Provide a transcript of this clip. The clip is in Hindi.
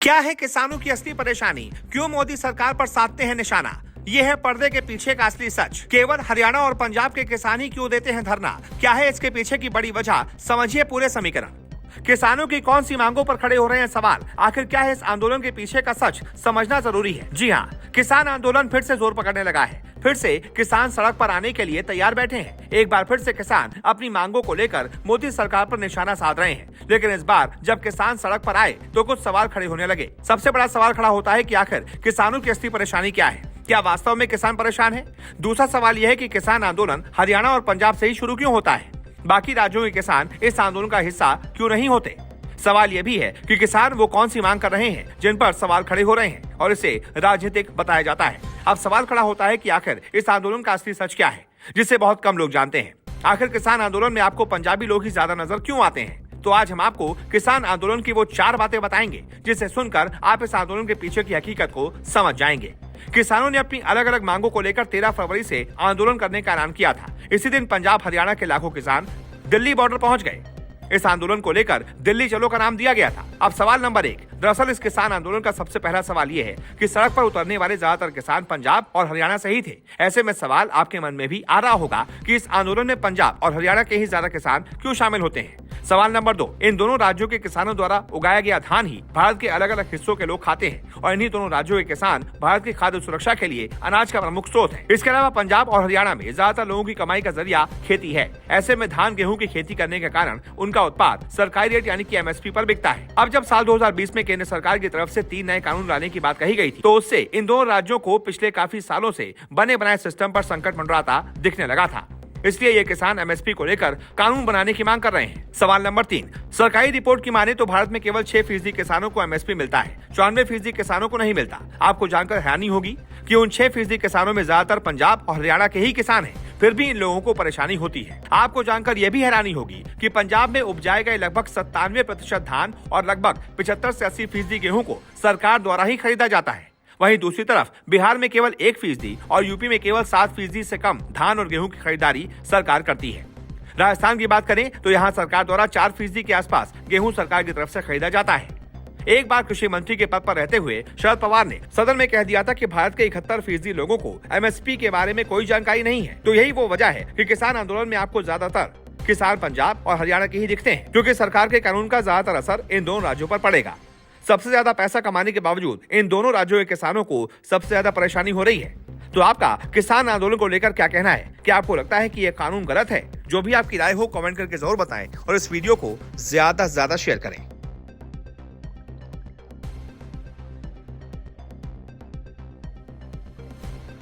क्या है किसानों की असली परेशानी? क्यों मोदी सरकार पर साधते हैं निशाना? ये है पर्दे के पीछे का असली सच। केवल हरियाणा और पंजाब के किसान ही क्यों देते हैं धरना? क्या है इसके पीछे की बड़ी वजह? समझिए पूरे समीकरण। किसानों की कौन सी मांगों पर खड़े हो रहे हैं सवाल? आखिर क्या है इस आंदोलन के पीछे का सच? समझना जरूरी है। जी हाँ, किसान आंदोलन फिर से जोर पकड़ने लगा है। फिर से किसान सड़क पर आने के लिए तैयार बैठे हैं। एक बार फिर से किसान अपनी मांगों को लेकर मोदी सरकार पर निशाना साध रहे हैं। लेकिन इस बार जब किसान सड़क पर आए तो कुछ सवाल खड़े होने लगे। सबसे बड़ा सवाल खड़ा होता है कि आखिर किसानों की असली परेशानी क्या है? क्या वास्तव में किसान परेशान है? दूसरा सवाल यह है कि किसान आंदोलन हरियाणा और पंजाब से ही शुरू क्यों होता है? बाकी राज्यों के किसान इस आंदोलन का हिस्सा क्यों नहीं होते? सवाल यह भी है कि किसान वो कौन सी मांग कर रहे हैं जिन पर सवाल खड़े हो रहे हैं और इसे राजनीतिक बताया जाता है। अब सवाल खड़ा होता है कि आखिर इस आंदोलन का असली सच क्या है, जिसे बहुत कम लोग जानते हैं। आखिर किसान आंदोलन में आपको पंजाबी लोग ही ज्यादा नजर क्यों आते हैं? तो आज हम आपको किसान आंदोलन की वो 4 बातें बताएंगे जिसे सुनकर आप इस आंदोलन के पीछे की हकीकत को समझ जाएंगे। किसानों ने अपनी अलग अलग मांगों को लेकर 13 फरवरी से आंदोलन करने का ऐलान किया था। इसी दिन पंजाब हरियाणा के लाखों किसान दिल्ली बॉर्डर पहुंच गए। इस आंदोलन को लेकर दिल्ली चलो का नाम दिया गया था। अब सवाल नंबर 1। दरअसल इस किसान आंदोलन का सबसे पहला सवाल ये है कि सड़क पर उतरने वाले ज्यादातर किसान पंजाब और हरियाणा से ही थे। ऐसे में सवाल आपके मन में भी आ रहा होगा कि इस आंदोलन में पंजाब और हरियाणा के ही ज्यादा किसान क्यों शामिल होते हैं। सवाल नंबर 2। इन दोनों राज्यों के किसानों द्वारा उगाया गया धान ही भारत के अलग अलग हिस्सों के लोग खाते हैं और इन्हीं दोनों राज्यों के किसान भारत की खाद्य सुरक्षा के लिए अनाज का प्रमुख स्रोत है। इसके अलावा पंजाब और हरियाणा में ज्यादातर लोगों की कमाई का जरिया खेती है। ऐसे में धान गेहूं की खेती करने के कारण उनका उत्पाद सरकारी रेट यानी कि MSP पर बिकता है। अब जब साल 2020 में केंद्र सरकार की तरफ से 3 नए कानून लाने की बात कही गई थी तो उससे इन दोनों राज्यों को पिछले काफी सालों से बने बनाए सिस्टम पर संकट मंडराता दिखने लगा था। इसलिए ये किसान MSP को लेकर कानून बनाने की मांग कर रहे हैं। सवाल नंबर 3। सरकारी रिपोर्ट की माने तो भारत में केवल 6% किसानों को MSP मिलता है, 94% किसानों को नहीं मिलता। आपको जानकर हैरानी होगी कि उन 6% किसानों में ज्यादातर पंजाब और हरियाणा के ही किसान हैं। फिर भी इन लोगों को परेशानी होती है। आपको जानकर यह भी हैरानी होगी कि पंजाब में उपजाए गए लगभग 97% धान और लगभग 75 से 80% गेहूं को सरकार द्वारा ही खरीदा जाता है। वहीं दूसरी तरफ बिहार में केवल 1% और यूपी में केवल 7% से कम धान और गेहूं की खरीदारी सरकार करती है। राजस्थान की बात करें तो यहाँ सरकार द्वारा 4% के आसपास गेहूं सरकार की तरफ से खरीदा जाता है। एक बार कृषि मंत्री के पद पर रहते हुए शरद पवार ने सदन में कह दिया था कि भारत के 71% लोगों को MSP के बारे में कोई जानकारी नहीं है। तो यही वो वजह है कि किसान आंदोलन में आपको ज्यादातर किसान पंजाब और हरियाणा के ही दिखते हैं, क्योंकि सरकार के कानून का ज्यादातर असर इन दोनों राज्यों पर पड़ेगा। सबसे ज्यादा पैसा कमाने के बावजूद इन दोनों राज्यों के किसानों को सबसे ज्यादा परेशानी हो रही है। तो आपका किसान आंदोलन को लेकर क्या कहना है? क्या आपको लगता है कि यह कानून गलत है? जो भी आपकी राय हो कमेंट करके जरूर बताएं और इस वीडियो को ज्यादा से ज्यादा शेयर करें।